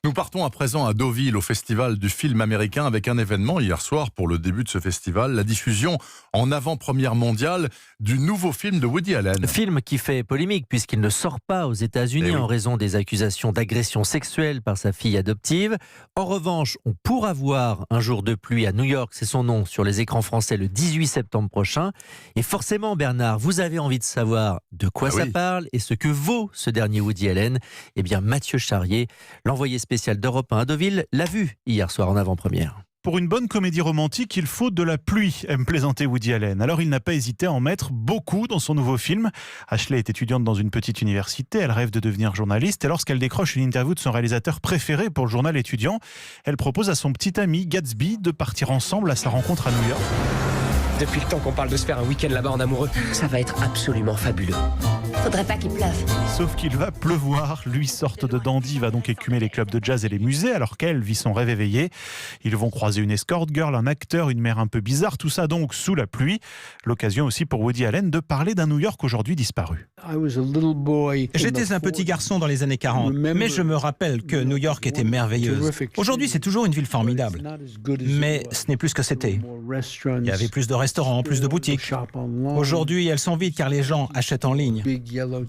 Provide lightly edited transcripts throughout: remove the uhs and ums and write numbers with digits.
Nous partons à présent à Deauville, au Festival du film américain, avec un événement hier soir pour le début de ce festival, la diffusion en avant-première mondiale du nouveau film de Woody Allen. Film qui fait polémique puisqu'il ne sort pas aux États-Unis en raison des accusations d'agression sexuelle par sa fille adoptive. En revanche, on pourra voir Un jour de pluie à New York, c'est son nom, sur les écrans français le 18 septembre prochain. Et forcément, Bernard, vous avez envie de savoir de quoi ça parle et ce que vaut ce dernier Woody Allen. Eh bien, Mathieu Charrier, l'envoyé spécial d'Europe 1 à Deauville, l'a vu hier soir en avant-première. Pour une bonne comédie romantique, il faut de la pluie, aime plaisanter Woody Allen. Alors il n'a pas hésité à en mettre beaucoup dans son nouveau film. Ashley est étudiante dans une petite université, elle rêve de devenir journaliste et lorsqu'elle décroche une interview de son réalisateur préféré pour le journal étudiant, elle propose à son petit ami Gatsby de partir ensemble à sa rencontre à New York. Depuis le temps qu'on parle de se faire un week-end là-bas en amoureux, ça va être absolument fabuleux. Faudrait pas qu'il pleuve. Sauf qu'il va pleuvoir. Lui, sorte de dandy, va donc écumer les clubs de jazz et les musées, alors qu'elle vit son rêve éveillé. Ils vont croiser une escort girl, un acteur, une mère un peu bizarre, tout ça donc sous la pluie. L'occasion aussi pour Woody Allen de parler d'un New York aujourd'hui disparu. J'étais un petit garçon dans les années 40, mais je me rappelle que New York était merveilleuse. Aujourd'hui, c'est toujours une ville formidable, mais ce n'est plus ce que c'était. Il y avait plus de restaurants, plus de boutiques. Aujourd'hui, elles sont vides car les gens achètent en ligne.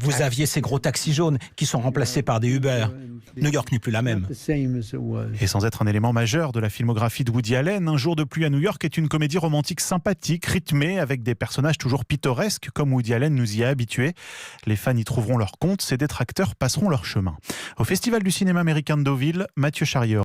Vous aviez ces gros taxis jaunes qui sont remplacés par des Uber. New York n'est plus la même. Et sans être un élément majeur de la filmographie de Woody Allen, Un jour de pluie à New York est une comédie romantique sympathique, rythmée, avec des personnages toujours pittoresques, comme Woody Allen nous y a habitués. Les fans y trouveront leur compte, ses détracteurs passeront leur chemin. Au Festival du cinéma américain de Deauville, Mathieu Charrier.